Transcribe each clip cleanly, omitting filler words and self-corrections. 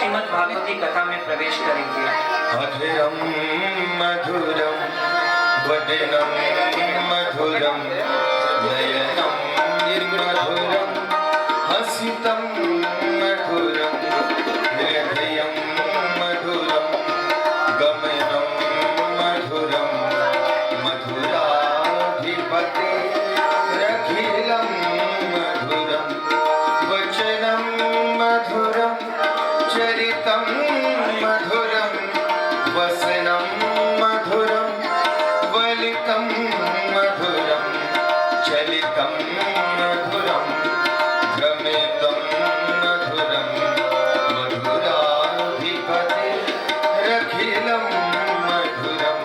श्रीमद् भागवती कथा में प्रवेश करेंगे। अधरम मधुरम वदनम मधुरम नयनम निर्मधुरम हसितम मधुरम हृदयम मधुरम गमनम मधुरम मधुराधिपते रखिलम मधुरम वचनम मधुरम चरितम मधुरम वसनम मधुरम वलितम मधुरम चलितम मधुरम भ्रमितम मधुरम मधुराधिपते रखिलम मधुरम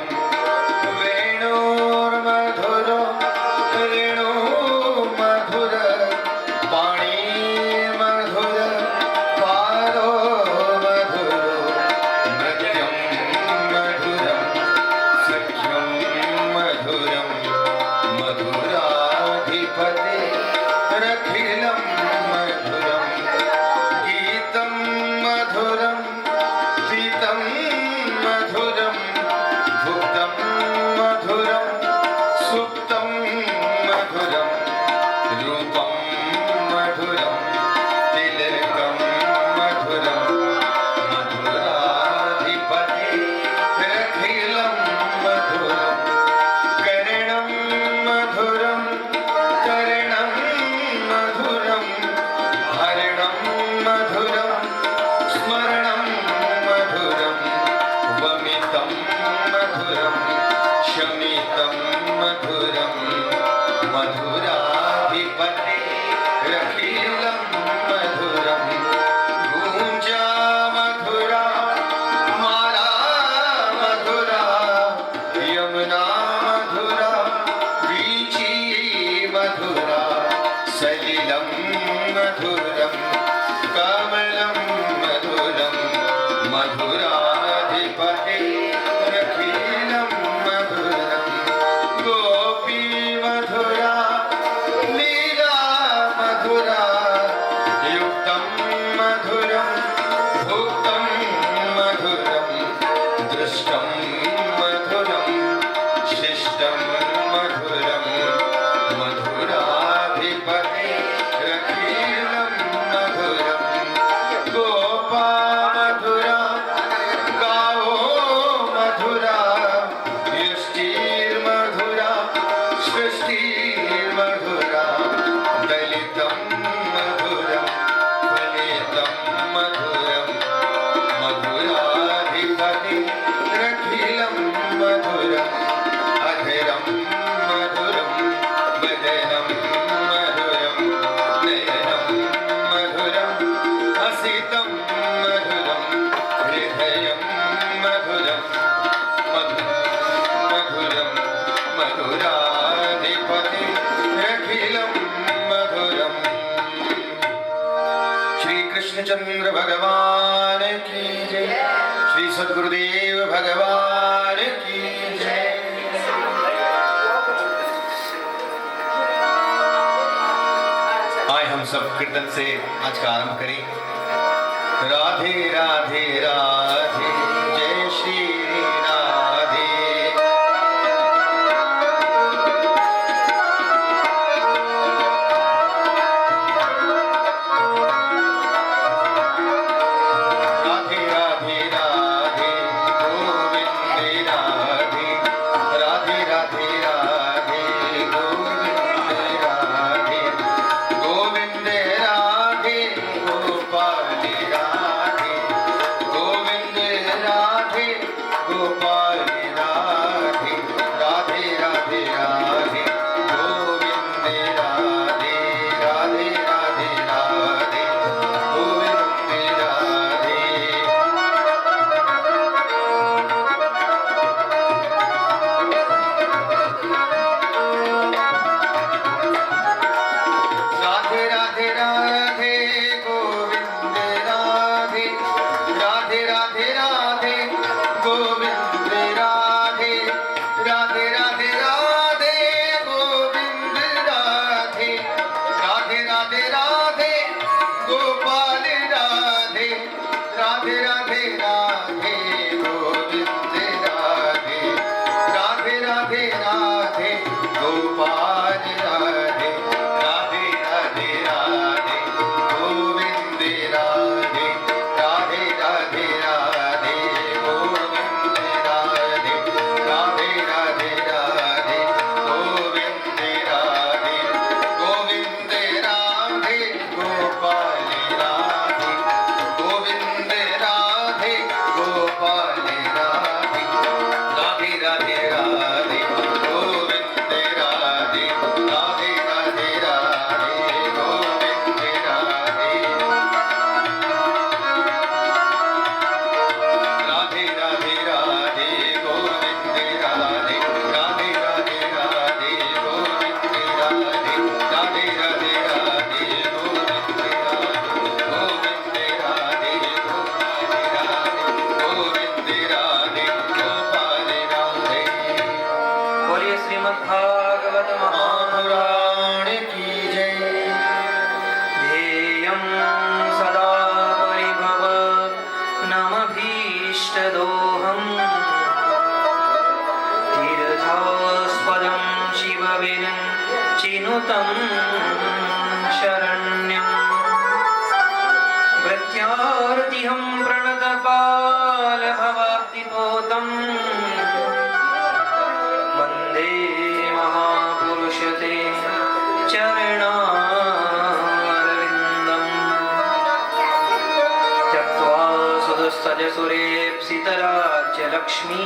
वेणोर्मधुरो रेणु मधुर पाणी मधुर पादो मधुरो नृत्यं मधुरं सख्यं मधुरं मधुराधिपते रखिलं मधुरं गीतं मधुरं पीतं मधुरं भुक्तं मधुरं सुप्तं मधुरं रूपं मधुरं तिलकं मधुरं मधुराधिपते रखिलं मधुरं कर्णं मधुरं कर्णं मधुरं हरिणं मधुरं स्मरणं मधुरं वमितं मधुरं शमितं मधुरं मधुराधिपते रखिलं मधुरं गूंजा मधुरा माला मधुरा यमुना मधुरा वीची मधुरा सलिलं मधुरं कमलं मधुरं मधुराधिपते रखिलं मधुरं गोपी मधुरा लीला मधुरा युक्तं मधुरं भुक्तं मधुरं दृष्टं मधुरं शिष्टं मधुरं मधुराधिपते रखिलं मधुरं गोपा मधुरा गावो मधुरा यष्टिर्मधुरा सृष्टिर्मधुरा दलितं मधुरं फलितं मधुरं मधुराधिपते रखिलं मधुरम् अधरं मधुरं वदनं मधुरं नयनं मधुरं हसितं मधुरं हृदयं मधुरं मधुरं मधुराधिपते रखिलं मधुरम् श्री कृष्णचंद्र भगवान की जय। श्री सद्गुरुदेव भगवान की जय। आए हम सब कीर्तन से आज का आरंभ करें। राधे राधे राधे जय श्री राधे। राधे राधे राधे गोविंद राधे राधे राधे राधे गोविंद राधे गोविंद राधे गोपाल राधे गोविंद राधे गोपाल राधे राधे राधे राधे गोविंद राधे राधे राधे राधे गोविंद राधे। राधे राधे राधे गोविंद राधे राधे राधे राधे गोविंद राधे राधे राधे राधे गोविंद राधे राधे राधे राधे गोपाल राधे राधे राधे राधे गोविंद राधे राधे राधे राधे गोपाल राधे राधे राधे राधे गोविंद राधे राधे राधे राधे गोविंद राधे राधे राधे राधे गोविंद राधे गोविंद राधे गोपाल राधे गोविंद राधे गोपाल राधे राधे राधे राधे गोविंद राधे राधे राधे राधे गोविंद राधे राधे राधे राधे गोविंद राधे राधे राधे राधे गोविंद राधे राधे राधे राधे गोविंद राधे गोविंद राधे गोपाल राधे बोलिए श्रीमद् भागवत महापुराण की जय ध्येयं सदा परिभवग्नमभीष्टदोहम् तीर्थास्पदं शिवविरञ्चिनुतं शरण्यम् प्रत्यार्तिहं प्रणतपालभवाब्धिपोतम् वन्दे महापुरुषते चरणारविन्दम् त्यक्त्वा सुदुस्तजसुरेप्सितराज्यलक्ष्मी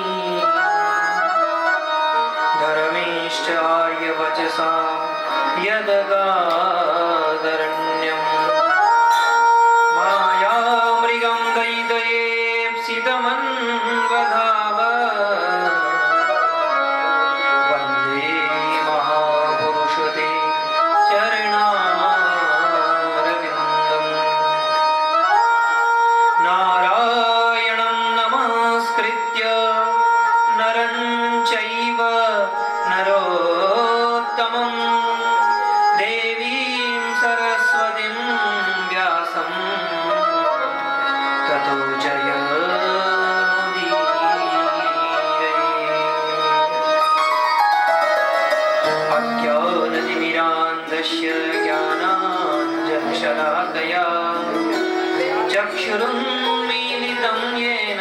धर्मीष्टार्यवचसा यदगादरण्यम् मायामृगं दयितयेप्सितमन्वधाव वन्दे महापुरुषते चरणारविन्दम् नारायणं नमस्कृत्य नरं चैव नरोत्तमं देवीं सरस्वतीं व्यासं ततो अज्ञानतिमिरान्धस्य ज्ञानाञ्जनशलाकया चक्षुरुन्मीलितं येन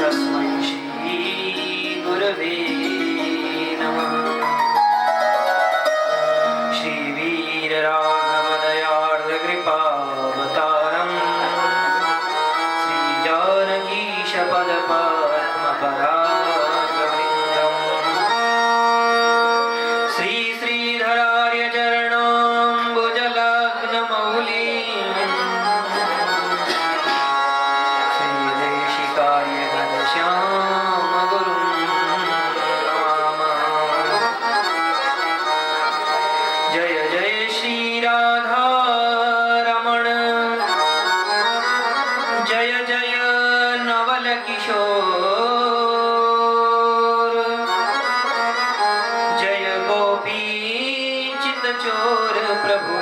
तस्मै श्रीगुरवे नमः श्रीवीरराघवदयार्द्रकृपावतारम् श्रीजानकीशपदपद्मपरागवृन्दम् श्रीश्रीधरार्यचरणाम्बुजलग्नमौलिम् श्रीदेशिकार्य घनश्यामगुरुं नमामः। जय जय श्रीराधारमण जय जय नवलकिशोर जय गोपीचितचोर प्रभु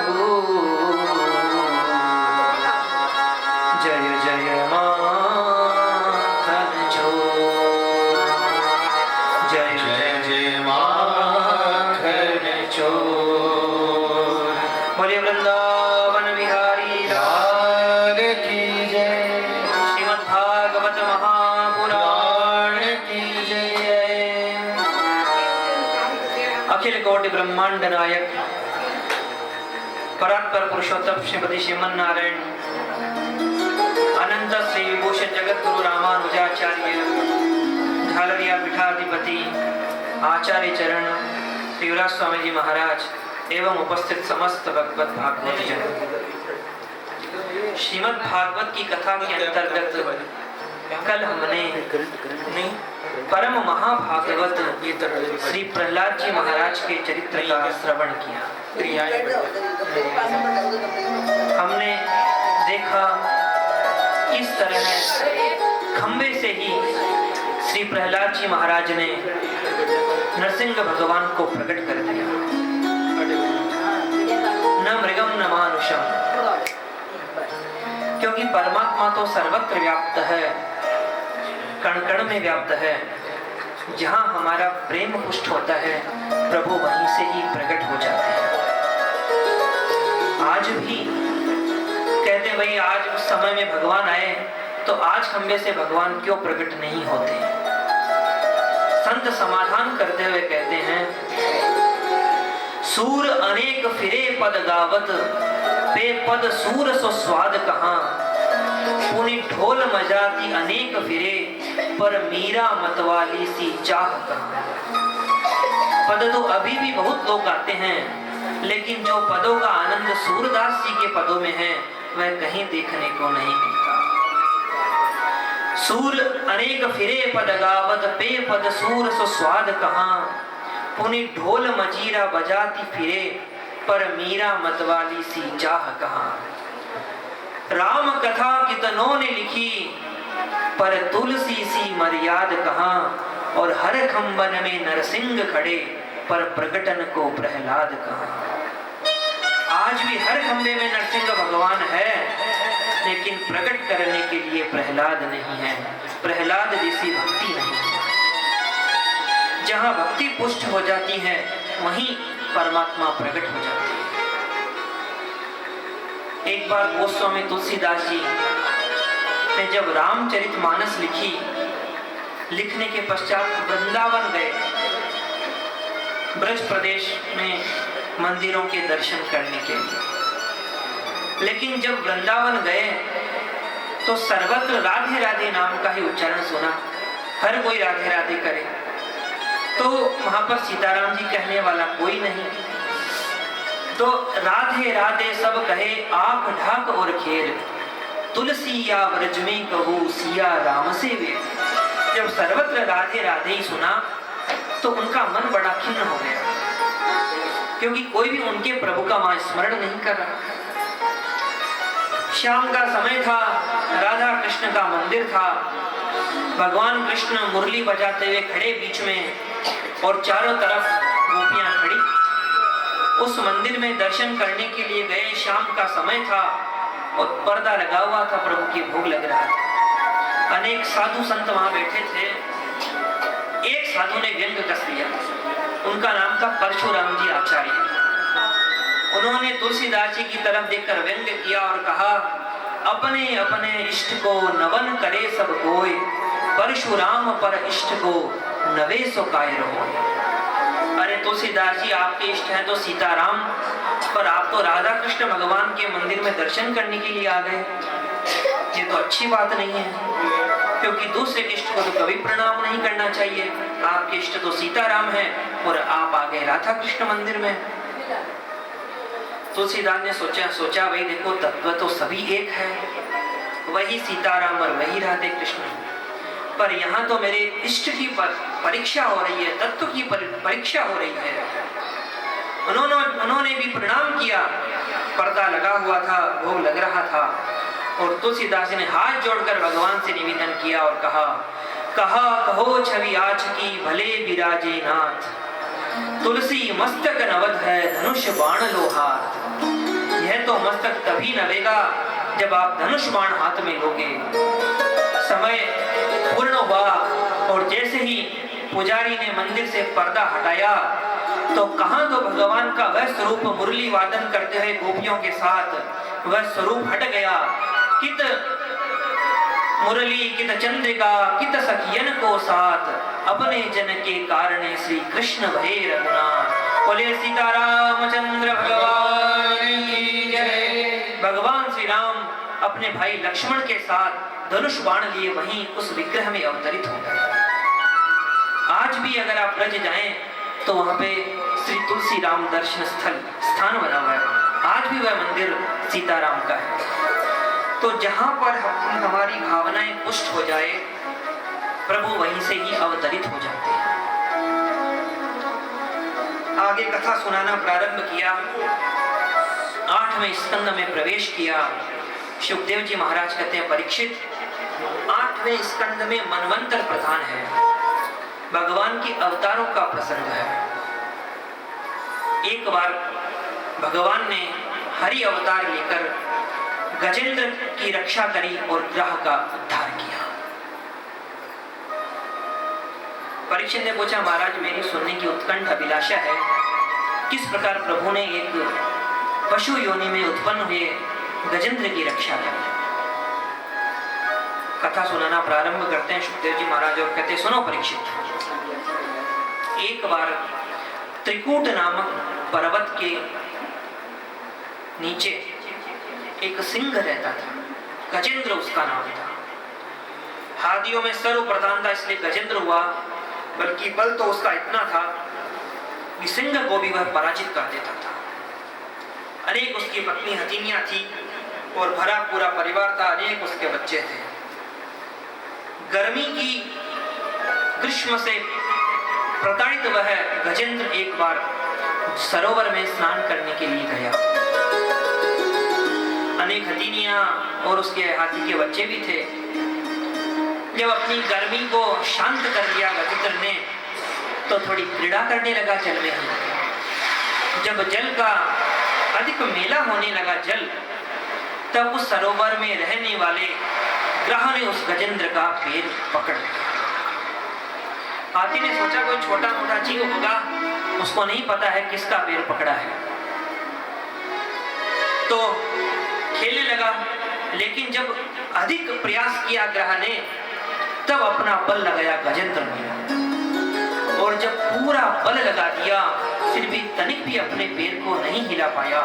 जय जय माखन चोर जय जय जय जय माखन चोर बोलिए वृंदावन बिहारी लाल की जय श्रीमद्भागवत महापुराण की जय। अखिल कोटि ब्रह्मांड नायक परात्पर पुरुषोत्तम श्रीपति श्रीमन नारायण अनंत श्री विभूषण जगत गुरु रामानुजाचार्य झालरिया पीठाधिपति आचार्य चरण शिवराज स्वामी जी महाराज एवं उपस्थित समस्त भगवत भागवत जन, श्रीमद् भागवत की कथा के अंतर्गत कल हमने परम महाभागवत श्री प्रहलाद जी महाराज के चरित्र का श्रवण किया। हमने देखा किस तरह खंबे से ही श्री प्रहलाद जी महाराज ने नरसिंह भगवान को प्रकट कर दिया। न मृगम न मानुषम, क्योंकि परमात्मा तो सर्वत्र व्याप्त है, कण कण में व्याप्त है। जहां हमारा प्रेम पुष्ट होता है, प्रभु वहीं से ही प्रकट हो जाते हैं। आज भी कहते हैं भाई आज उस समय में भगवान आए, तो आज खंबे से भगवान क्यों प्रकट नहीं होते? संत समाधान करते हुए कहते हैं, सूर अनेक फिरे पद गावत, पे पद सूर सो स्वाद कहाँ। पुनि ढोल मजाती अनेक फिरे, पर मीरा मतवाली सी चाह कहाँ। पद तो अभी भी बहुत लोग गाते हैं, लेकिन जो पदों का आनंद सूरदास जी के पदों में है, वह कहीं देखने को नहीं मिलता। सूर अनेक फिरे पद गावत, पे पद सूर सो स्वाद कहाँ। पुनि ढोल मजीरा बजाती फिरे, पर मीरा मतवाली सी चाह कहाँ। राम कथा कितनों ने लिखी, पर तुलसी सी मर्याद कहाँ। और हर खंबन में नरसिंह खड़े, पर प्रकटन को प्रहलाद कहाँ। आज भी हर खंबे में नरसिंह भगवान है, लेकिन प्रकट करने के लिए प्रहलाद नहीं है। प्रहलाद जैसी भक्ति नहीं है। जहां भक्ति पुष्ट हो जाती है, वहीं परमात्मा प्रकट हो जाती है। एक बार गोस्वामी तुलसीदास जी ने जब रामचरितमानस लिखी, लिखने के पश्चात वृंदावन गए, ब्रज प्रदेश में मंदिरों के दर्शन करने के लिए। लेकिन जब वृंदावन गए तो सर्वत्र राधे राधे नाम का ही उच्चारण सुना। हर कोई राधे राधे करे, तो वहां पर सीताराम जी कहने वाला कोई नहीं। तो राधे राधे सब कहे, आंख ढाक और खेल। तुलसी या व्रज में कहूँ, सिया राम से वे। जब सर्वत्र राधे राधे ही सुना, तो उनका मन बड़ा खिन्न हो गया, क्योंकि कोई भी उनके प्रभु का वहां स्मरण नहीं कर रहा। शाम का समय था, राधा कृष्ण का मंदिर था। भगवान कृष्ण मुरली बजाते हुए खड़े बीच में, और चारों तरफ गोपियां खड़ी। उस मंदिर में दर्शन करने के लिए गए। शाम का समय था और पर्दा लगा हुआ था, प्रभु की भोग लग रहा था। अनेक साधु संत वहां बैठे थे। एक साधु ने व्यंग कस दिया। उनका नाम था परशुराम जी आचार्य। उन्होंने तुलसीदास जी की तरफ देखकर व्यंग किया और कहा, अपने अपने इष्ट को नवन करे सब कोई, परशुराम पर इष्ट को नवे सो काय रहो। अरे तुलसीदास जी, आपके इष्ट हैं तो सीताराम, पर आप तो राधा कृष्ण भगवान के मंदिर में दर्शन करने के लिए आ गए। ये तो अच्छी बात नहीं है, क्योंकि दूसरे के इष्ट को तो कभी प्रणाम नहीं करना चाहिए। आपके इष्ट तो सीताराम है और आप आ गए राधा कृष्ण मंदिर में। तुलसीदास ने सोचा भाई देखो, तत्व तो सभी एक है, वही सीताराम और वही राधे कृष्ण, पर यहाँ तो मेरे इष्ट की परीक्षा हो रही है, तत्व की परीक्षा हो रही है। उन्होंने भी प्रणाम किया। पर्दा लगा हुआ था, भोग लग रहा था, और तुलसीदास ने हाथ जोड़कर भगवान से निवेदन किया और कहा कहो छवि आच की भले विराजे नाथ। तुलसी मस्तक नवद है, धनुष बाण लो हाथ। यह तो मस्तक तभी नवेगा जब आप धनुष बाण हाथ में लोगे। समय पूर्ण हुआ और जैसे ही पुजारी ने मंदिर से पर्दा हटाया, तो कहां तो भगवान का वह स्वरूप मुरली वादन करते हुए गोपियों के साथ वह स्वरूप हट गया। कित मुरली कित चंद्रिका कित सखियन को साथ, अपने जन के कारण श्री कृष्ण भये रघुनाथ। बोले सीतारामचंद्र भगवान की जय। भगवान श्री राम अपने भाई लक्ष्मण के साथ धनुष बाण लिए वहीं उस विग्रह में अवतरित हो गए। आज भी अगर आप ब्रज जाएं तो वहां पे श्री तुलसी राम दर्शन स्थान बना हुआ है। आज भी वह मंदिर सीताराम का है। तो जहां पर हमारी भावनाएं पुष्ट हो जाए, प्रभु वहीं से ही अवतरित हो जाते हैं। आगे कथा सुनाना प्रारंभ किया। 8वें स्कंद में प्रवेश किया। शुकदेव जी महाराज कहते हैं, परीक्षित 8वें स्कंद में मनवंतर प्रधान है, भगवान की अवतारों का प्रसंग है। एक बार भगवान ने हरि अवतार लेकर गजेंद्र की रक्षा करी और ग्रह का उद्धार किया। परीक्षित ने पूछा, महाराज मेरी सुनने की उत्कंठ अभिलाषा है, किस प्रकार प्रभु ने एक पशु योनि में उत्पन्न हुए गजेंद्र की रक्षा करी। कथा सुनाना प्रारंभ करते हैं सुखदेव जी महाराज और कहते, सुनो परीक्षित, एक बार त्रिकूट नामक पर्वत के नीचे एक सिंह रहता था, गजेंद्र उसका नाम था। हाथियों में सर्वप्रधान था, इसलिए गजेंद्र हुआ, बल्कि बल तो उसका इतना था कि सिंह को भी वह पराजित कर देता था। अनेक उसकी पत्नी हथिनियां थी और भरा पूरा परिवार था, अनेक उसके बच्चे थे। गर्मी की ग्रीष्म से प्रताड़ित वह गजेंद्र एक बार सरोवर में स्नान करने के लिए गया। अनेक हथिनियां और उसके हाथी के बच्चे भी थे। जब अपनी गर्मी को शांत कर लिया गजेंद्र ने, तो थोड़ी क्रीड़ा करने लगा जल में। जब जल का अधिक मेला होने लगा जल, तब उस सरोवर में रहने वाले ग्रह ने उस गजेंद्र का पैर पकड़ लिया। हाथी ने सोचा कोई छोटा मोटा जीव होगा, उसको नहीं पता है किसका पैर पकड़ा है, तो खेलने लगा। लेकिन जब अधिक प्रयास किया ग्रह ने, तब अपना बल लगाया गजेंद्र ने, और जब पूरा बल लगा दिया फिर भी तनिक भी अपने पैर को नहीं हिला पाया,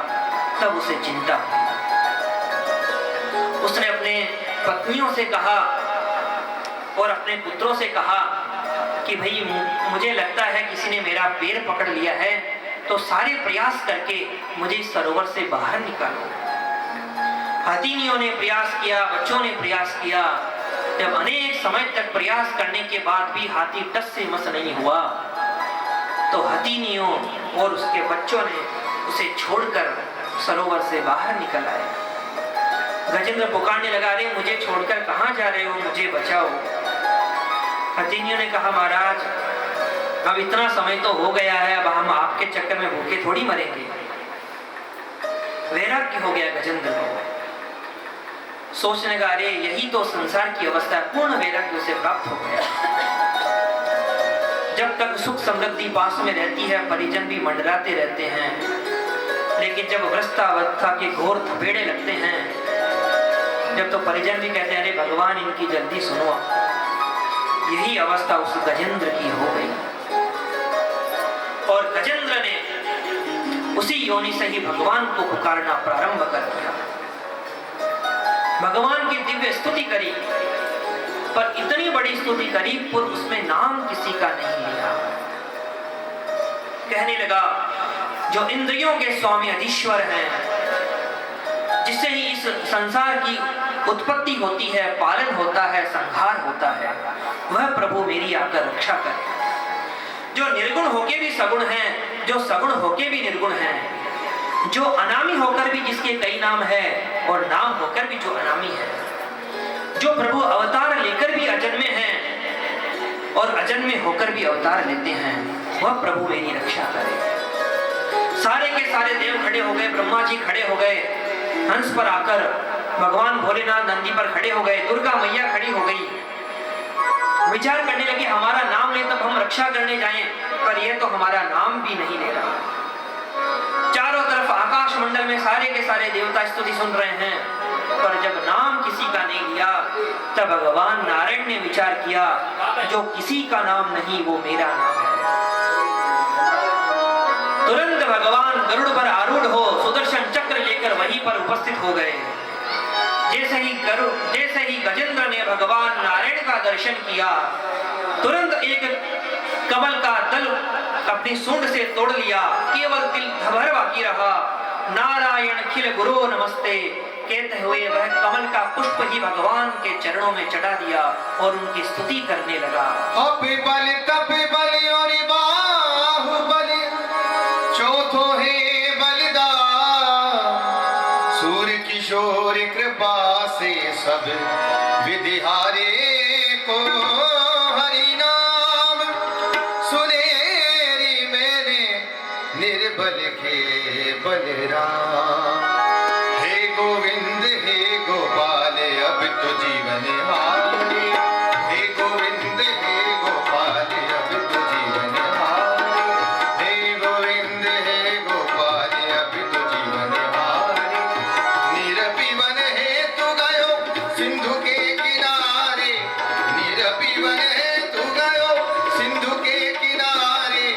तब उसे चिंता हुई। उसने अपने पत्नियों से कहा और अपने पुत्रों से कहा कि भाई मुझे लगता है किसी ने मेरा पैर पकड़ लिया है, तो सारे प्रयास करके मुझे इस सरोवर से बाहर निकालो। हथिनियों ने प्रयास किया, बच्चों ने प्रयास किया। जब अनेक समय तक प्रयास करने के बाद भी हाथी टस से मस नहीं हुआ, तो हथिनियों और उसके बच्चों ने उसे छोड़कर सरोवर से बाहर निकल आए। गजेंद्र पुकारने लगा, अरे मुझे छोड़कर कहां जा रहे हो, मुझे बचाओ। हथिनियों ने कहा, महाराज अब इतना समय तो हो गया है, अब हम आपके चक्कर में भूखे थोड़ी मरेंगे। वैराग्य हो गया गजेंद्र को। सोचने लगा, अरे यही तो संसार की अवस्था है, पूर्ण वैराग्य उसे प्राप्त हो गया। जब तक सुख समृद्धि पास में रहती है, परिजन भी मंडराते रहते हैं, लेकिन जब वृद्धावस्था के घोर थपेड़े लगते हैं, जब तो परिजन भी कहते हैं, अरे भगवान इनकी जल्दी सुनो। यही अवस्था उस गजेंद्र की हो गई, और गजेंद्र ने उसी योनि से ही भगवान को पुकारना प्रारंभ कर दिया। भगवान की दिव्य स्तुति करी, पर इतनी बड़ी स्तुति करी पर उसमें नाम किसी का नहीं लिया। कहने लगा, जो इंद्रियों के स्वामी अधीश्वर हैं, जिससे ही इस संसार की उत्पत्ति होती है, पालन होता है, संहार होता है, वह प्रभु मेरी आकर रक्षा करे। जो निर्गुण होके भी सगुण हैं, जो सगुण होके भी निर्गुण हैं, जो अनामी होकर भी जिसके कई नाम है और नाम होकर भी जो अनामी है, जो प्रभु अवतार लेकर भी अजन्मे हैं और अजन्मे होकर भी अवतार लेते हैं, वह प्रभु मेरी रक्षा करे। सारे के सारे देव खड़े हो गए, ब्रह्मा जी खड़े हो गए, हंस पर आकर भगवान भोलेनाथ नंदी पर खड़े हो गए, दुर्गा मैया खड़ी हो गई। विचार करने लगे, हमारा नाम ले तब हम रक्षा करने जाएं, पर यह तो हमारा नाम भी नहीं ले रहा। चारों तरफ आकाश मंडल में सारे के सारे देवता स्तुति सुन रहे हैं, पर जब नाम किसी का नहीं लिया, तब भगवान नारायण ने विचार किया, जो किसी का नाम नहीं वो मेरा नाम है। तुरंत भगवान गरुड़ पर आरूढ़ हो सुदर्शन चक्र लेकर वहीं पर उपस्थित हो गए। जैसे ही गजेंद्र ने भगवान नारायण का दर्शन किया, तुरंत एक कमल का दल अपनी सूंड से तोड़ लिया, केवल दिल धबर बाकी रहा। नारायण खिल गुरु नमस्ते कहते हुए वह कमल का पुष्प ही भगवान के चरणों में चढ़ा दिया और उनकी स्तुति करने लगा। अपि बलि तपि बलि और बाहुबलि, चौथो है बलिदान। सूर्य किशोर कृपा से सब विधिहारे को हरि नाम सुनेरी मैंने निर्बल के बलराम। हे गोविंद हे हे गोपाल अब तो जीवन हारे, हे गोविंद हे गोपाल अब तो जीवन हारे। निरपीवन हेतु गयो सिंधु के किनारे, निरपीवन हेतु गयो सिंधु के किनारे।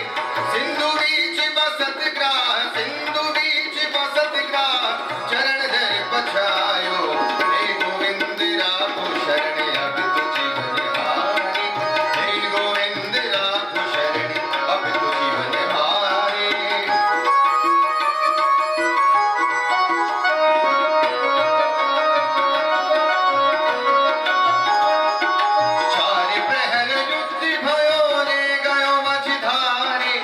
सिंधु बीच बसत ग्राह, सिंधु बीच बसत ग्राह, चरण धर पछायो। हे गोविंद राखो शरण अब तो जीवन हारे, हे गोविंद राखो शरण अब तो जीवन हारे। चार प्रहर युद्ध भयो ले गयो मझधारे,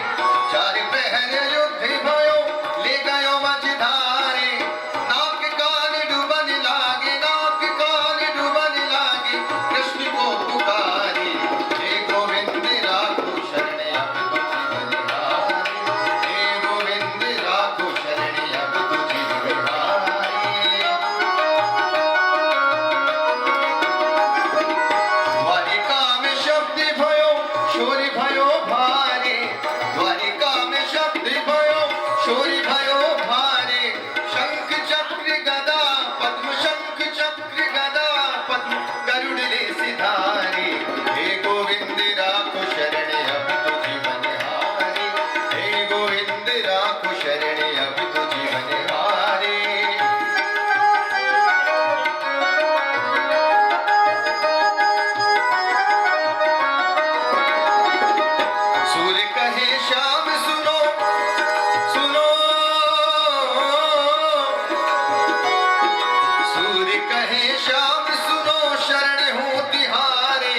चार प्रहर युद्ध भयो ले गयो मझधारे। नाक कान डूबन लागे, नाक कान डूबन लागे, कृष्ण को पुकारे। हे गोविंद राखो शरण अब तो जीवन हारे, हे गोविंद राखो शरण अब तो जीवन हारे। द्वारिका में शब्द भयो शोर भयो भारे, द्वारिका में शब्द भयो शोर भयो भारे। शंख चक्र गदा पद्म, शंख चक्र गदा पद्म, गरुड़ ले सिधारे। हे गोविंद राखो शरण अब तो जीवन हारे, हे गोविंद राखो शरण अब तो जीवन हारे। सूर्य कहे श्याम सुनो सुनो, सूर्य कहे श्याम सुनो शरण हूँ तिहारे,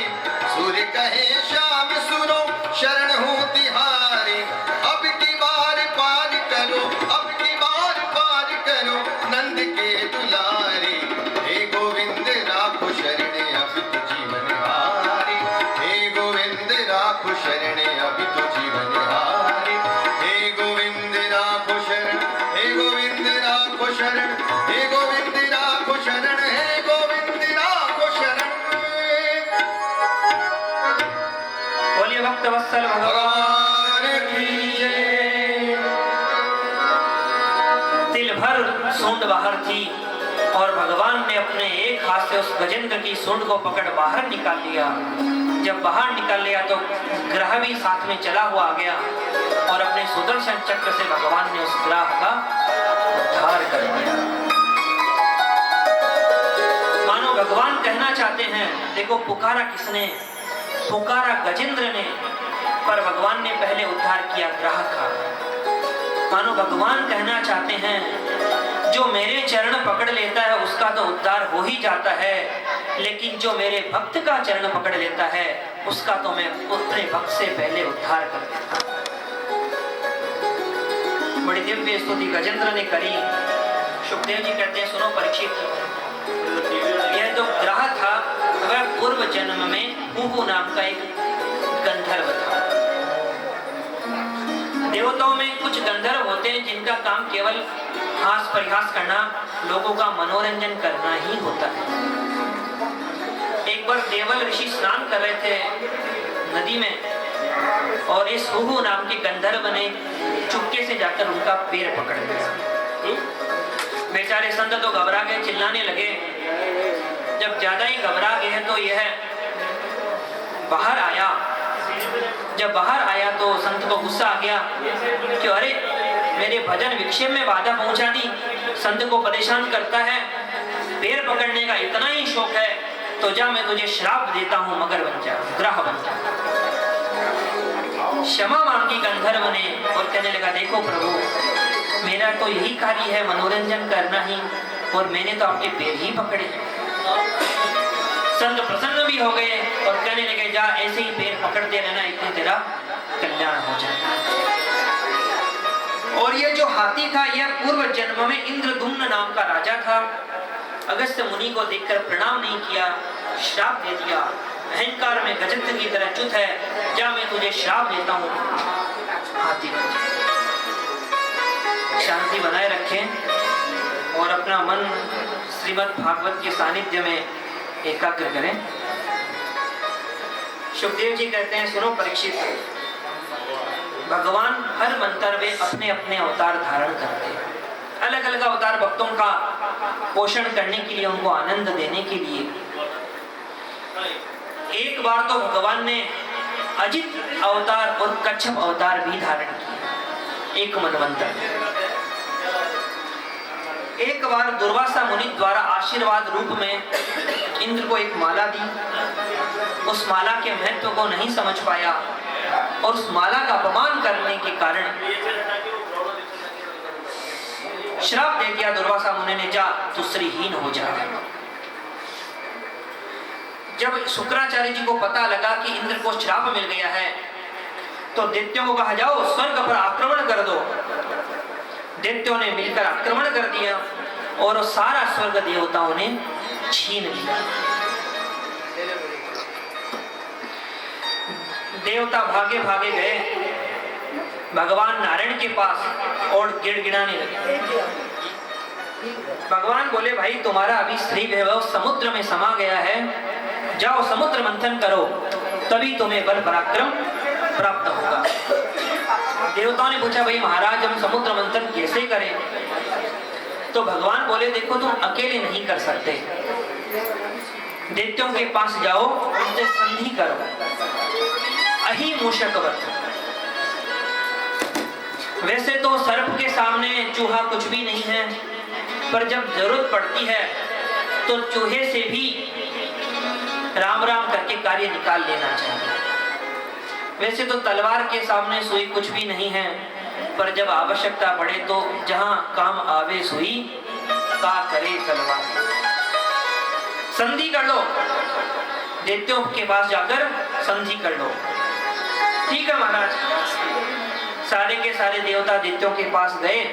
सूर्य कहे श्याम सुनो शरण हूँ तिहारे। अब की बार पार करो, अब की बार पार करो नंद के दुलारे। हे गोविंद राखो शरण अब तो जीवन हारे, हे गोविंद राखो शरण अब तो जीवन हारे। हे गोविंद राखो शरण, हे गोविंद राखो शरण, हे गोविंद राखो शरण, हे गोविंद राखो शरण। बोलिए भक्त वत्सल भगवान की जय। तिल भर सूंड बाहर थी और भगवान ने अपने एक हाथ से उस गजेंद्र की सूंड को पकड़ बाहर निकाल लिया। जब बाहर निकाल लिया तो ग्रह भी साथ में चला हुआ आ गया और अपने सुदर्शन चक्र से भगवान ने उस ग्रह का उद्धार कर दिया। मानो भगवान कहना चाहते हैं, देखो पुकारा किसने, पुकारा गजेंद्र ने, पर भगवान ने पहले उद्धार किया ग्रह का। मानो भगवान कहना चाहते हैं, जो मेरे चरण पकड़ लेता है उसका तो उद्धार हो ही जाता है, लेकिन जो मेरे भक्त का चरण पकड़ लेता है उसका तो मैं अपने भक्त से पहले उद्धार कर देता हूं। बड़ी दिव्य स्तुति गजेंद्र ने करी। सुखदेव जी कहते हैं, सुनो परीक्षित, यह जो ग्रह था वह पूर्व जन्म में कुहू नाम का एक गंधर्व था। देवताओं में कुछ गंधर्व होते हैं जिनका काम केवल हास परिहास करना, लोगों का मनोरंजन करना ही होता है। एक बार देवल ऋषि स्नान कर रहे थे नदी में और इस हुहू नाम के गंधर्व ने चुपके से जाकर उनका पैर पकड़ लिया। बेचारे संत तो घबरा गए, चिल्लाने लगे। जब ज्यादा ही घबरा गए तो यह बाहर आया। जब बाहर आया तो संत को गुस्सा आ गया कि अरे मेरे भजन विक्षेप में बाधा पहुंचा दी, संत को परेशान करता है, पैर पकड़ने का इतना ही शौक है, तो जा मैं तुझे श्राप देता हूं, मगर बन जा, ग्रह बन जा। क्षमा मांगी गंधर्व ने और कहने लगा, देखो प्रभु, मेरा तो यही कार्य है मनोरंजन करना ही, और मैंने तो आपके पैर ही पकड़े। संत प्रसन्न भी हो गए और कहने लगे, जा ऐसे ही पैर पकड़ते रहना, इतने तेरा कल्याण हो जाएगा। और ये जो हाथी था यह पूर्व जन्म में इंद्रदुम्न नाम का राजा था। अगस्त्य मुनि को देखकर प्रणाम नहीं किया, श्राप दे दिया। अहंकार में गजंत की तरह चुत है, जा मैं तुझे श्राप देता हूँ, हाथी बन जा। शांति बनाए रखें और अपना मन श्रीमद् भागवत के सानिध्य में एकाग्र करें। सुखदेव जी कहते हैं, सुनो परीक्षित, भगवान हर मंत्र में अपने अपने अवतार धारण करते हैं। अलग अलग अवतार भक्तों का पोषण करने के लिए, उनको आनंद देने के लिए। एक बार तो भगवान ने अजित अवतार और कच्छप अवतार भी धारण किया, एक मनवंतर। एक बार दुर्वासा मुनि द्वारा आशीर्वाद रूप में इंद्र को एक माला दी। उस माला के महत्व को नहीं समझ पाया और उस माला का अपमान करने के कारण श्राप दे दिया दुर्वासा मुनि ने, जा तू श्रीहीन हो जा। जब शुक्राचार्य जी को पता लगा कि इंद्र को श्राप मिल गया है, तो दैत्यों को कहा, जाओ स्वर्ग पर आक्रमण कर दो। दैत्यों ने मिलकर आक्रमण कर दिया और सारा स्वर्ग देवताओं ने छीन लिया। देवता भागे भागे गए भगवान नारायण के पास और गिड़गिड़ाने लगे। भगवान बोले, भाई तुम्हारा अभी स्त्री वैभव समुद्र में समा गया है, जाओ समुद्र मंथन करो, तभी तुम्हें बल पराक्रम प्राप्त होगा। देवताओं ने पूछा, भाई महाराज हम समुद्र मंथन कैसे करें? तो भगवान बोले, देखो तुम अकेले नहीं कर सकते, दैत्यों के पास जाओ, उनसे संधि करो, अहि मूषकवत। वैसे तो सर्प के सामने चूहा कुछ भी नहीं है, पर जब जरूरत पड़ती है तो चूहे से भी राम राम करके कार्य निकाल लेना चाहिए। वैसे तो तलवार के सामने सुई कुछ भी नहीं है, पर जब आवश्यकता पड़े तो जहां काम आवे सुई, का करे तलवार। संधि कर लो, दैत्यों के पास जाकर संधि कर लो। ठीक है महाराज। सारे के सारे देवता दैत्यों के पास गए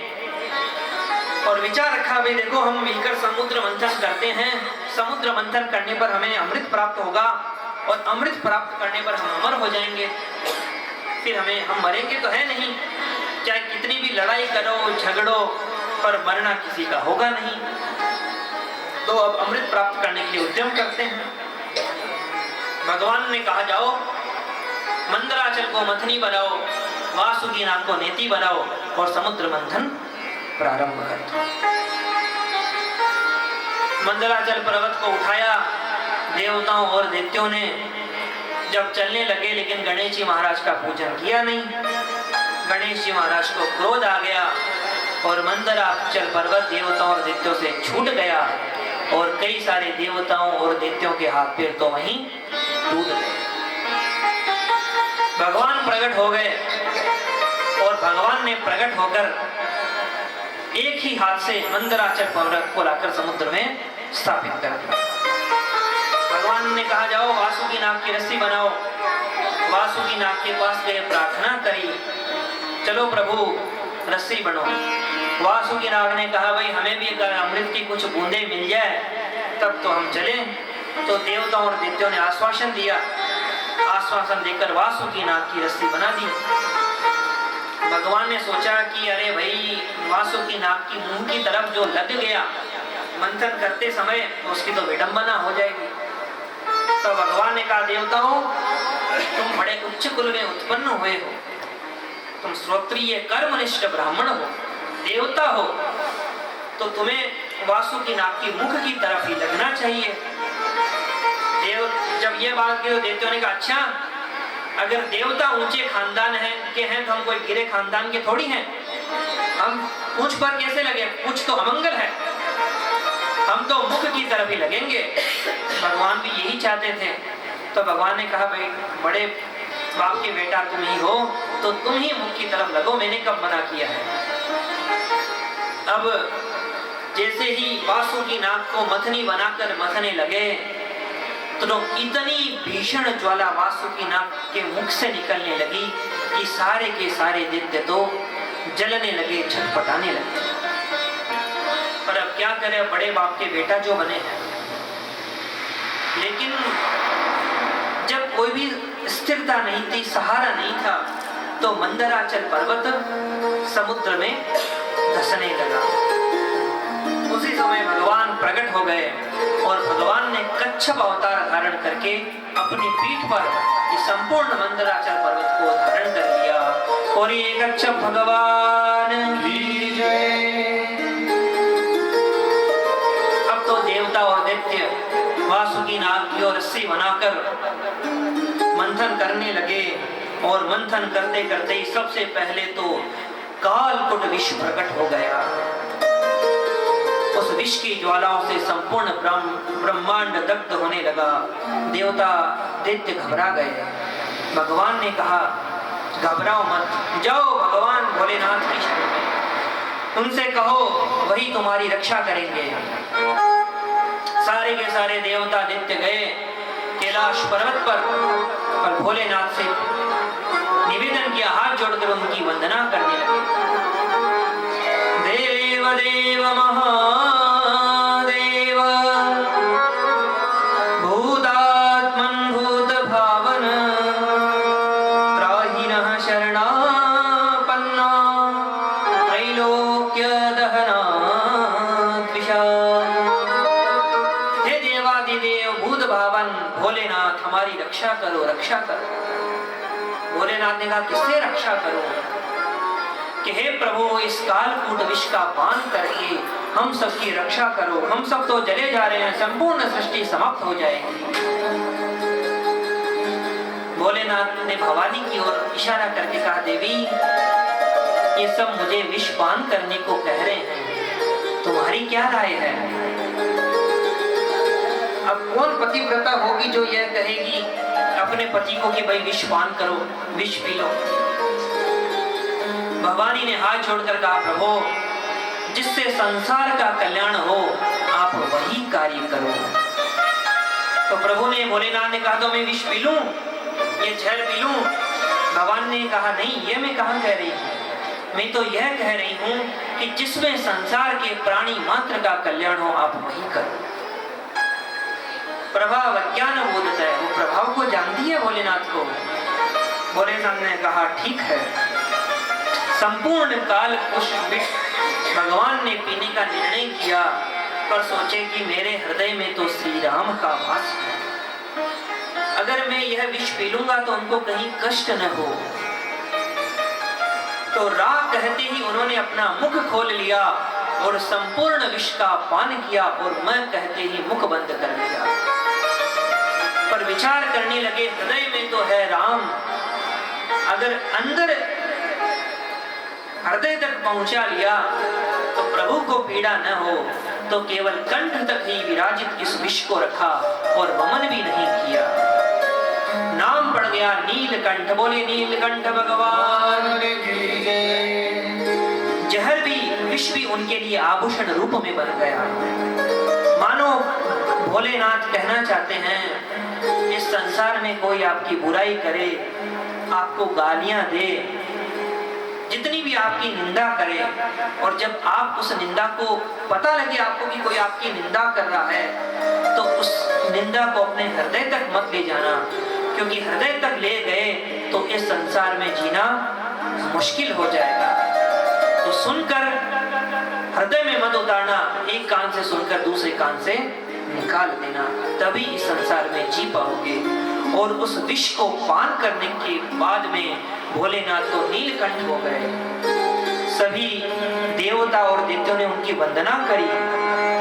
और विचार रखा, भाई देखो हम मिलकर समुद्र मंथन करते हैं, समुद्र मंथन करने पर हमें अमृत प्राप्त होगा और अमृत प्राप्त करने पर हम अमर हो जाएंगे। फिर हम मरेंगे तो है नहीं, चाहे कितनी भी लड़ाई करो झगड़ो, पर मरना किसी का होगा नहीं। तो अब अमृत प्राप्त करने के लिए उद्यम करते हैं। भगवान ने कहा, जाओ मंदराचल को मथनी बनाओ, वासुकी नाग को नेति बनाओ और समुद्र मंथन प्रारंभ कर दो। मंदराचल पर्वत को उठाया देवताओं और दैत्यों ने। जब चलने लगे, लेकिन गणेश जी महाराज का पूजन किया नहीं। गणेश जी महाराज को क्रोध आ गया और मंदराचल पर्वत देवताओं और दैत्यों से छूट गया और कई सारे देवताओं और दैत्यों के हाथ पैर तो वहीं टूट गए। भगवान प्रकट हो गए और भगवान ने प्रकट होकर एक ही हाथ से मंदराचल पर्वत को लाकर समुद्र में स्थापित कर दिया। भगवान ने कहा, जाओ वासुकी नाग की रस्सी बनाओ। वासुकी नाग के पास गए, प्रार्थना करी, चलो प्रभु रस्सी बनो। वासुकी नाग ने कहा, भाई हमें भी अगर अमृत की कुछ बूंदे मिल जाए तब तो हम चलें। तो देवताओं और दैत्यों ने आश्वासन दिया। आश्वासन देकर वासुकी नाग की रस्सी बना दी। भगवान ने सोचा कि अरे भाई वासुकी नाग की मुंह की तरफ जो लग गया मंथन करते समय, तो उसकी तो विडंबना हो जाएगी। तो भगवान ने कहा, देवताओं तुम बड़े उच्च कुल में उत्पन्न हुए हो, तुम श्रोत्रिय कर्मनिष्ठ ब्राह्मण हो, देवता हो, तो तुम्हें वासुकी नाग की मुख की तरफ ही लगना चाहिए। जब ये बात की तो दैत्यों ने कहा, अच्छा अगर देवता ऊंचे खानदान के हैं तो हम कोई गिरे खानदान के थोड़ी हैं, हम पूछ पर कैसे लगे? पूछ तो अमंगल है, हम तो मुख की तरफ ही लगेंगे। भगवान भी यही चाहते थे। तो भगवान ने कहा, भाई बड़े बाप के बेटा तुम ही हो, तो तुम ही मुख की तरफ लगो, मैंने कब मना किया है। अब जैसे ही वासुकी नाग को मथनी बनाकर मथने लगे, तो इतनी भीषण ज्वाला वासुकी नाग के मुख से निकलने लगी कि सारे के सारे दैत्य तो जलने लगे, छटपटाने लगे। पर अब क्या करें, बड़े बाप के बेटा जो बने हैं। लेकिन जब कोई भी स्थिरता नहीं थी, सहारा नहीं था, तो मंदराचल पर्वत समुद्र में धंसने लगा। उसी समय भगवान प्रकट हो गए और भगवान ने कच्छप अवतार धारण धारण करके अपनी पीठ पर ये संपूर्ण मंदराचल पर्वत को धारण कर लिया। और ये गच्छ भगवान की जय। अब तो देवता और दैत्य वासुकी नाग की ओर रस्सी बनाकर मंथन करने लगे। और मंथन करते करते ही सबसे पहले तो कालकुट विष प्रकट हो गया। उस विष की ज्वालाओं से संपूर्ण ब्रह्मांड दग्ध होने लगा। देवता दैत्य घबरा गए। भगवान ने कहा, घबराओ मत, जाओ भगवान भोलेनाथ की शरण में, उनसे कहो वही तुम्हारी रक्षा करेंगे। सारे के सारे देवता दैत्य गए कैलाश पर्वत पर और भोलेनाथ से निवेदन किया, हाथ जोड़कर उनकी वंदना करने लगे। देव देव महादेव भूतात्मन भूत भावन त्राहि नः शरणापन्ना त्रैलोक्य दहना द्विषा। हे देवादिदेव भूत भावन भोलेनाथ, हमारी रक्षा करो, रक्षा करो। भोलेनाथ ने कहा, किससे रक्षा करूं? कि हे प्रभु, इस कालकूट विष का पान करके हम सबकी रक्षा करो, हम सब तो जले जा रहे हैं, संपूर्ण सृष्टि समाप्त हो जाएगी। भोलेनाथ ने भवानी की ओर इशारा करके कहा, देवी ये सब मुझे विष पान करने को कह रहे हैं, तुम्हारी क्या राय है? अब कौन पतिव्रता होगी जो यह कहेगी अपने पति को कि भाई विष पान करो, विष पी लो? भवानी ने हाथ जोड़कर कहा, प्रभु जिससे संसार का कल्याण हो आप वही कार्य करो। तो प्रभु ने, भोलेनाथ ने कहा, तो मैं विष पी लूं, ये जहर पी लूं? भगवान ने कहा, नहीं, ये मैं कहां कह रही हूं, मैं तो यह कह रही हूं कि जिसमें संसार के प्राणी मात्र का कल्याण हो आप वही करो। प्रभाव अज्ञान बोधता है, वो प्रभाव को जानती है भोलेनाथ को। भोलेनाथ ने कहा, ठीक है। संपूर्ण काल कुश विष भगवान ने पीने का निर्णय किया, पर सोचे कि मेरे हृदय में तो श्री राम का वास है, अगर मैं यह विष पी लूंगा तो उनको कहीं कष्ट न हो। तो राग कहते ही उन्होंने अपना मुख खोल लिया और संपूर्ण विष का पान किया, और मैं कहते ही मुख बंद कर लिया। पर विचार करने लगे, हृदय में तो है राम, अगर अंदर हृदय तक पहुंचा लिया तो प्रभु को पीड़ा न हो, तो केवल कंठ तक ही विराजित इस विष को रखा और वमन भी नहीं किया। नाम पड़ गया नीलकंठ। बोले नीलकंठ भगवान की जय। जहर भी, विष भी उनके लिए आभूषण रूप में बन गया। मानो भोलेनाथ कहना चाहते हैं, इस संसार में कोई आपकी बुराई करे, आपको गालियां दे, जितनी भी आपकी निंदा करे, और जब आप उस निंदा को पता लगे आपको कि कोई आपकी निंदा कर रहा है, तो उस निंदा को अपने हृदय तक मत ले जाना, क्योंकि हृदय तक ले गए तो इस संसार में जीना मुश्किल हो जाएगा। तो सुनकर हृदय में मत उतारना, एक कान से सुनकर दूसरे कान से निकाल देना, तभी इस संसार में जी पाओगे। और उस विष को पान करने के बाद में भोलेनाथ तो नीलकंठ हो गए। सभी देवता और दैत्यों ने उनकी वंदना करी।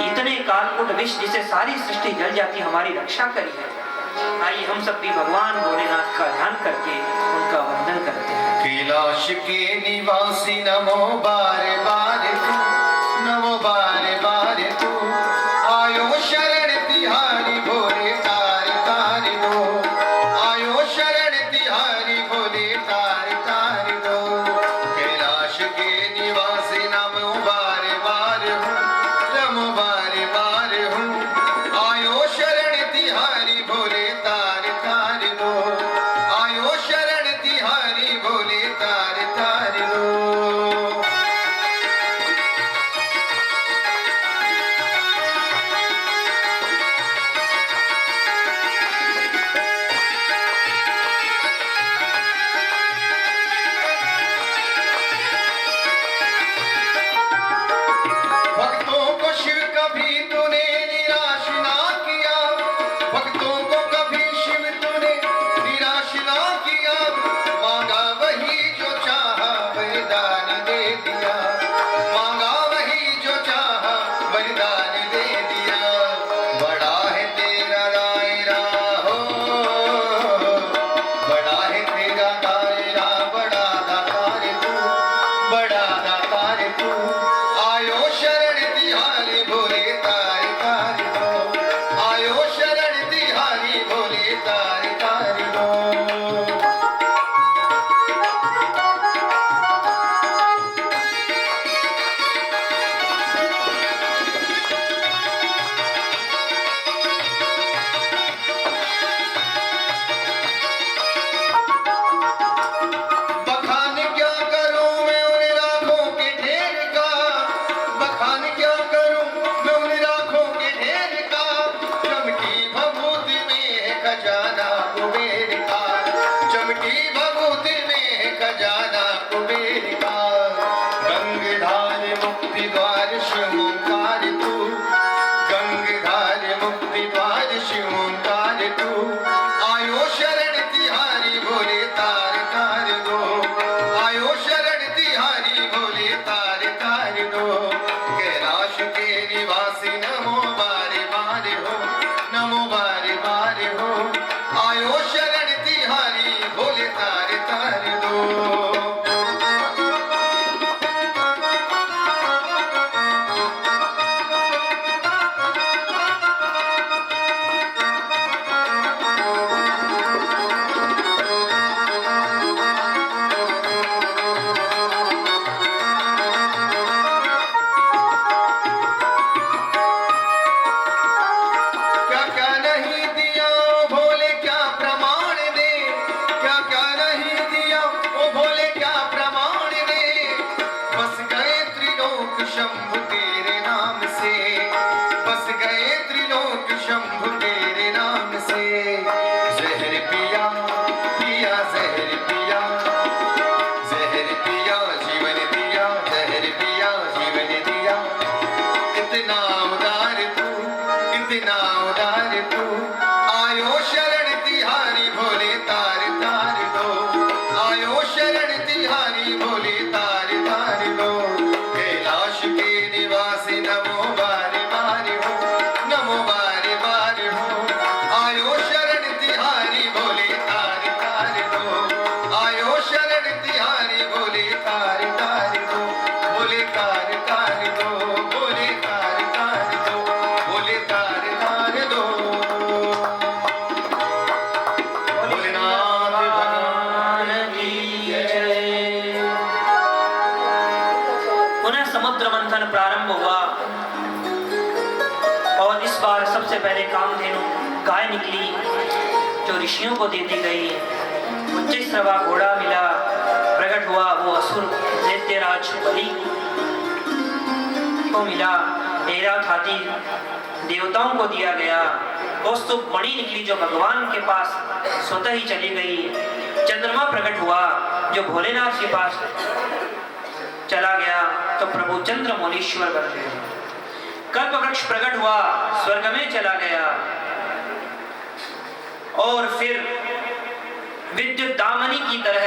इतने कालकूट विष जिसे सारी सृष्टि जल जाती, हमारी रक्षा करी है। आइए हम सब भी भगवान भोलेनाथ का ध्यान करके उनका वंदन करते हैं। कैलाश के निवासी नमो बारे बारे तू, नमो बारे बारे तू, आयो शरण तिहारी भोले तारे तारे दो, आयो शरण तिहारी भोले तारे तारे दो। कैलाश के निवासी नमो बारे बारे हूँ, नमो बारे बारे हूँ, आयो शरण तिहारी भोले तारे तारे दो, आयो शरण तिहारी भोले तारे तारे दो। की भभूति में है खजाना कुबेर का। गंगाधार मुक्ति द्वार शिव ओंकार तू, गंगाधार मुक्ति द्वार शिव ओंकार तू। आयो शरण तिहारी भोले तार तार दो, आयो शरण तिहारी भोले तार तार दो। कैलाश के निवासी नमो बारे बारे हो, नमो बारे बारे हो। आयो शरण तिहारी भोले तार तार दो। क्या क्या नहीं दिया ओ भोले क्या प्रमाण दे, क्या क्या नहीं दिया ओ भोले क्या प्रमाण दे। बस गए त्रिलोक शंभु तेरे नाम से, बस गए त्रिलोक शंभु तेरे नाम से। जहर पिया पिया जहर पिया, जहर पिया जीवन दिया, जहर पिया जीवन दिया। कितना उदार तू, कितना उदार तू। आयो शरण तिहारी भोले तार तार दो, आयो शरण तिहारी भोले तार तार दो। कैलाश के निवासी नमो बारे बारे हो, नमो बारे बारे हो। आयो शरण तिहारी भोले तार तार दो, आयो शरण तिहारी भोले तार तार दो। भोले तार तार दो, भोले तार तार दो, भोले तार तार दो। भोलेनाथ भगवान की जय। पुनः समुद्र मंथन प्रारंभ हुआ और इस बार सबसे पहले कामधेनु गाय निकली जो ऋषियों को दे दी गई। उच्चैःश्रवा घोड़ा मिला, प्रकट हुआ वो असुर दैत्यराज बलि को मिला। ऐरावत हाथी देवताओं को दिया गया। कौस्तुभ मणि निकली जो भगवान के पास स्वतः ही चली गई। चंद्रमा प्रकट हुआ जो भोलेनाथ के पास चला गया तो प्रभु चंद्रमौलीश्वर बन गए। कल्प वृक्ष प्रकट हुआ, स्वर्ग में चला गया। और फिर विद्युत दामनी की तरह,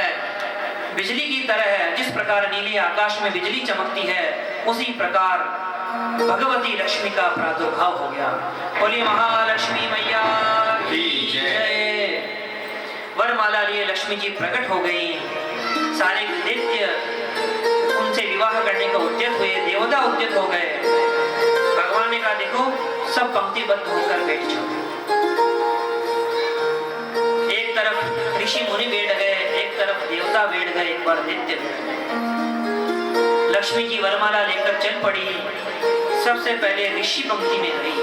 बिजली की तरह, जिस प्रकार नीले आकाश में बिजली चमकती है उसी प्रकार भगवती लक्ष्मी का प्रादुर्भाव हो गया। बोलिए महालक्ष्मी मैया की जय। वरमाला लिए लक्ष्मी जी प्रकट हो गई। सारे दैत्य उनसे विवाह करने का उद्यत हुए, देवता उद्यत हो गए। भगवान ने कहा देखो सब पंक्तिबद्ध होकर बैठ जाओ। एक तरफ ऋषि मुनि बैठ गए, एक तरफ देवता बैठ गए, एक बार दैत्य बैठ गए। लक्ष्मी जी वरमाला लेकर चल पड़ी। सबसे पहले ऋषि पंक्ति में गई।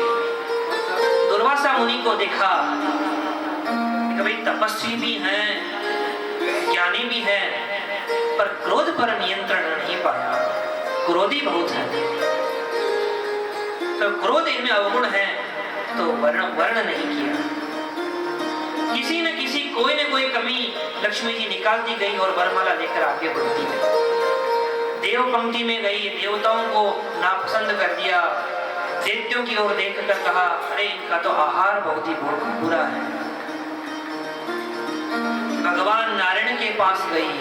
दुर्वासा मुनि को देखा कि भाई तपस्वी भी हैं, ज्ञानी भी हैं, पर क्रोध पर नियंत्रण नहीं पाया, क्रोधी बहुत है। तो क्रोध इनमें अवगुण है तो वर्ण नहीं किया। किसी न किसी कोई न कोई कमी लक्ष्मी जी निकालती गई और वरमाला लेकर आगे बढ़ती गई। देव पंक्ति में गई, देवताओं को नापसंद कर दिया। दैत्यों की ओर देखकर कहा अरे इनका तो आहार बहुत ही बुरा है। भगवान नारायण के पास गई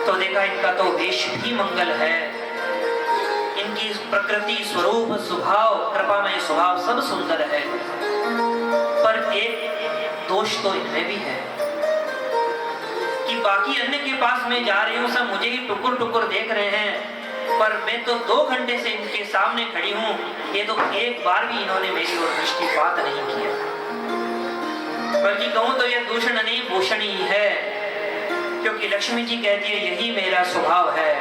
तो देखा इनका तो वेश भी मंगल है, इनकी प्रकृति स्वरूप स्वभाव कृपामय स्वभाव सब सुंदर है, पर एक दोष तो इनमें भी है कि बाकी अन्य के पास मैं जा रही हूँ, सब मुझे ही टुकुर टुकुर देख रहे हैं, पर मैं तो 2 घंटे से इनके सामने खड़ी हूँ, ये तो एक बार भी इन्होंने मेरी ओर दृष्टिपात नहीं किया। बल्कि कहूँ तो यह दूषण नहीं भूषण ही है, क्योंकि लक्ष्मी जी कहती है यही मेरा स्वभाव है,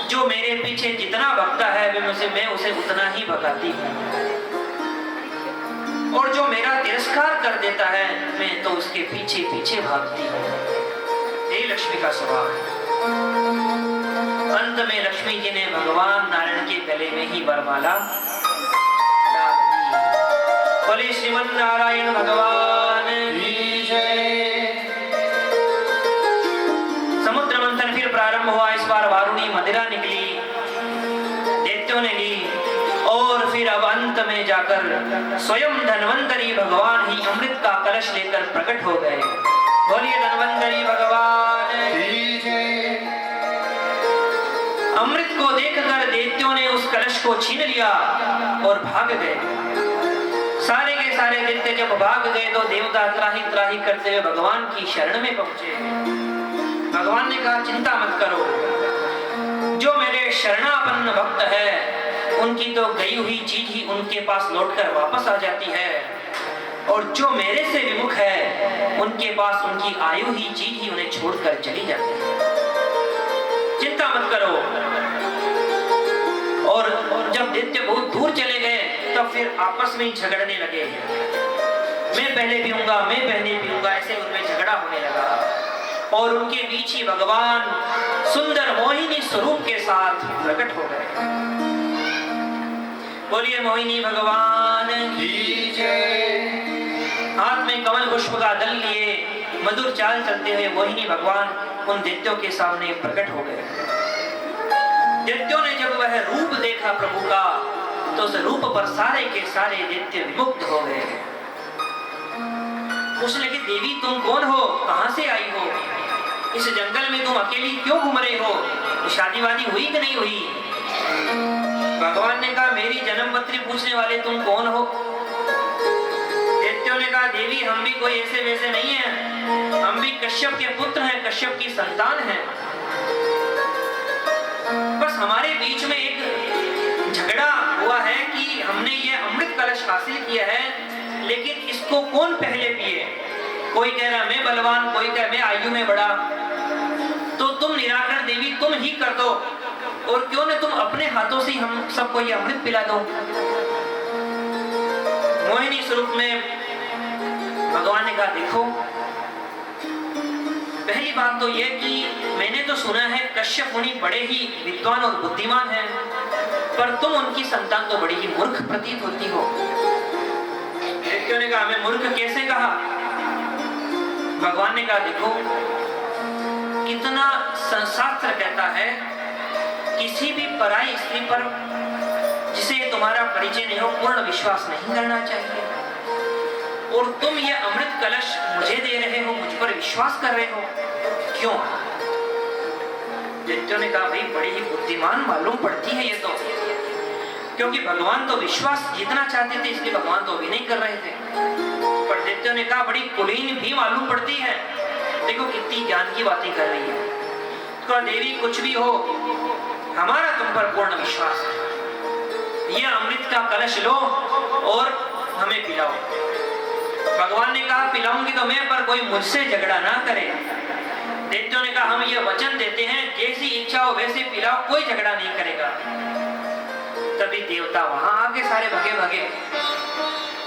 जो मेरे पीछे जितना भगता है मैं उसे उतना ही भगाती हूँ, और जो मेरा तिरस्कार कर देता है मैं तो उसके पीछे पीछे भागती हूँ। यही लक्ष्मी का स्वभाव है। अंत में लक्ष्मी जी ने भगवान नारायण के गले में ही वरमाला डाल दी। बोले श्रीमन नारायण भगवान की जय। मदिरा निकली, दैत्यों ने ली और फिर अब अंत में जाकर स्वयं धन्वंतरी भगवान ही अमृत का कलश लेकर प्रकट हो गए। बोलिए धन्वंतरी भगवान की जय। अमृत को देखकर दैत्यों ने उस कलश को छीन लिया और भाग गए। सारे के सारे दैत्य जब भाग गए तो देवता त्राही त्राही करते हुए भगवान की शरण में पहुंचे। भगवान ने कहा चिंता मत करो, जो मेरे शरणापन्न भक्त है उनकी तो गई हुई चीज ही उनके पास लौटकर वापस आ जाती है, और जो मेरे से विमुख है उनके पास उनकी आयु ही चीज ही उन्हें छोड़कर चली जाती है। चिंता मत करो। और जब दैत्य बहुत दूर चले गए तब फिर आपस में ही झगड़ने लगे, मैं पहले पीऊंगा, मैं पहले पीऊंगा, ऐसे उनमें झगड़ा होने लगा और उनके बीच ही भगवान सुंदर मोहिनी स्वरूप के साथ प्रकट हो गए। बोलिए मोहिनी भगवान की जय। हाथ में कमल पुष्प का दल लिए मधुर चाल चलते हुए मोहिनी भगवान उन दैत्यों के सामने प्रकट हो गए। दैत्यों ने जब वह रूप देखा प्रभु का तो उस रूप पर सारे के सारे दैत्य विमुक्त हो गए। पूछने लगे देवी तुम कौन हो, कहां से आई हो, इस जंगल में तुम अकेली क्यों घूम रहे हो, शादी वादी हुई कि नहीं हुई। भगवान ने कहा मेरी जन्मपत्री पूछने वाले तुम कौन हो। दैत्यों ने कहा देवी हम भी कोई ऐसे वैसे नहीं है, हम भी कश्यप के पुत्र हैं, कश्यप की संतान हैं। बस हमारे बीच में एक झगड़ा हुआ है कि हमने ये अमृत कलश हासिल किया है, लेकिन इसको कौन पहले पिए। कोई कह रहा मैं बलवान, कोई कह मैं आयु में बड़ा, तो तुम निराकर देवी तुम ही कर दो, और क्यों न तुम अपने हाथों से हम सबको ये अमृत पिला दो। मोहिनी स्वरूप में भगवान ने कहा देखो, पहली बात तो यह कि मैंने तो सुना है कश्यप मुनि बड़े ही विद्वान और बुद्धिमान हैं, पर तुम उनकी संतान तो बड़ी ही मूर्ख प्रतीत होती हो। दैत्यों ने कहा मैं मूर्ख कैसे कहा। भगवान ने कहा देखो कितना शास्त्र कहता है किसी भी पराई स्त्री पर जिसे तुम्हारा परिचय नहीं हो पूर्ण विश्वास नहीं करना चाहिए, और तुम ये अमृत कलश मुझे दे रहे हो, मुझ पर विश्वास कर रहे हो, क्यों। दैत्यों ने कहा भाई बड़ी ही बुद्धिमान मालूम पड़ती है ये तो, क्योंकि भगवान तो विश्वास जीतना चाहते थे इसलिए भगवान तो भी नहीं कर रहे थे। पर दैत्यों ने कहा बड़ी कुलीन भी मालूम पड़ती है, देखो कितनी ज्ञान की बातें कर रही है। तो देवी कुछ भी हो हमारा तुम पर पूर्ण विश्वास है, ये अमृत का कलश लो और हमें पिलाओ। भगवान ने कहा पिलाऊंगी तो मैं, पर कोई मुझसे झगड़ा ना करे। दैत्यों ने कहा हम ये वचन देते हैं जैसी इच्छा हो वैसे पिलाओ, कोई झगड़ा नहीं करेगा। तभी देवता वहां आके सारे भगे भगे।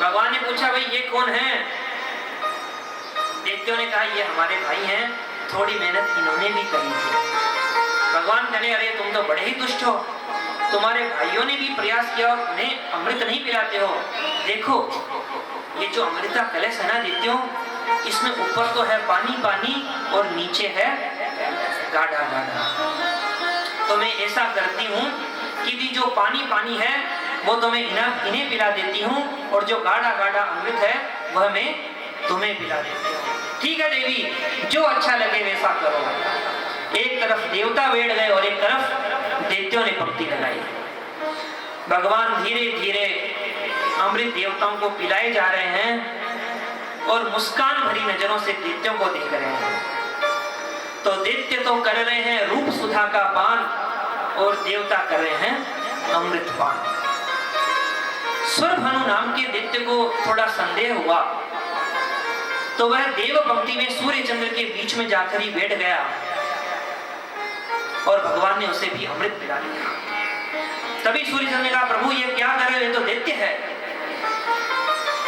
भगवान ने पूछा भाई ये कौन है। दैत्यों ने कहा ये हमारे भाई हैं, थोड़ी मेहनत इन्होंने भी करी थी। भगवान कहने अरे तुम तो बड़े ही दुष्ट हो, तुम्हारे भाइयों ने भी प्रयास किया और उन्हें अमृत नहीं पिलाते हो। देखो ये जो अमृत का कलश है ना दैत्यों, इसमें ऊपर तो है पानी पानी और नीचे है गाढ़ा गाढ़ा। तो मैं ऐसा करती हूँ कि जो पानी पानी है वो तो मैं इन्हें पिला देती हूँ, और जो गाढ़ा गाढ़ा अमृत है वह मैं तुम्हें पिला देती हूँ। ठीक है देवी जो अच्छा लगे वैसा करो। एक तरफ देवता बैठ गए और एक तरफ दैत्यों ने पंक्ति लगाई। भगवान धीरे धीरे अमृत देवताओं को पिलाए जा रहे हैं और मुस्कान भरी नजरों से दैत्यों को देख रहे हैं। तो दैत्य तो कर रहे हैं रूप सुधा का पान और देवता कर रहे हैं अमृत पान। स्वरभानु नाम के दैत्य को थोड़ा संदेह हुआ तो वह देव पंक्ति में सूर्य चंद्र के बीच में जाकर ही बैठ गया और भगवान ने उसे भी अमृत पिला दिया। तभी सूर्य चंद्र ने कहा प्रभु ये क्या कर रहे हो, ये तो दैत्य है।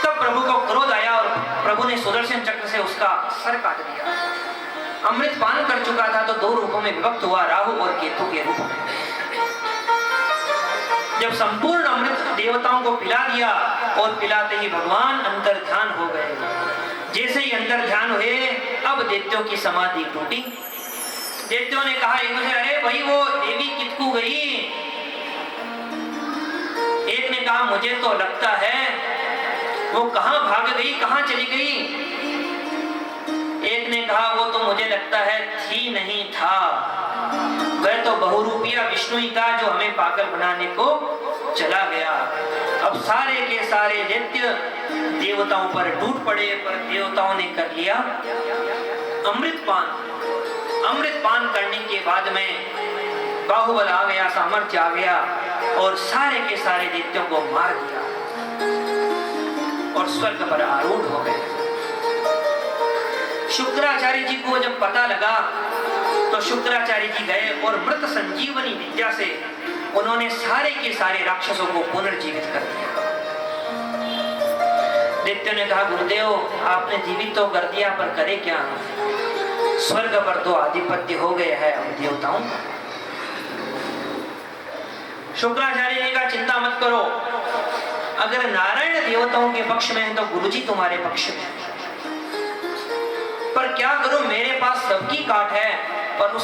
तब प्रभु को क्रोध आया और प्रभु ने सुदर्शन चक्र से उसका सर काट दिया। अमृत पान कर चुका था तो दो रूपों में विभक्त हुआ, राहु और केतु के रूप में। जब संपूर्ण अमृत देवताओं को पिला दिया और पिलाते ही भगवान अंतर ध्यान हो गए। जैसे ही अंतर ध्यान हुए अब दैत्यों की समाधि टूटी दैत्यों ने कहा एक दूसरे, अरे भाई वो देवी कितकू गई। एक ने कहा मुझे तो लगता है वो कहां भाग गई, कहां चली गई। एक ने कहा वो तो मुझे लगता है थी नहीं था, वह तो बहुरूपिया विष्णु ही था जो हमें पागल बनाने को चला गया। अब सारे के सारे दैत्य देवताओं पर टूट पड़े, पर देवताओं ने कर लिया अमृतपान। अमृतपान करने के बाद में बाहुबल आ गया, सामर्थ्य आ गया और सारे के सारे दैत्यों को मार दिया और स्वर्ग पर आरूढ़ हो गए। शुक्राचार्य जी को जब पता लगा तो शुक्राचार्य जी गए और मृत संजीवनी विद्या से उन्होंने सारे के सारे राक्षसों को पुनर्जीवित कर दिया। दैत्य ने कहा गुरुदेव आपने जीवित तो कर दिया, पर करे क्या, स्वर्ग पर तो आधिपत्य हो गया है अब देवताओं का। शुक्राचार्य ने कहा चिंता मत करो, अगर नारायण देवताओं के पक्ष में है तो गुरुजी तुम्हारे पक्ष में है। पर क्या करूं, मेरे पास सबकी काट है पर उस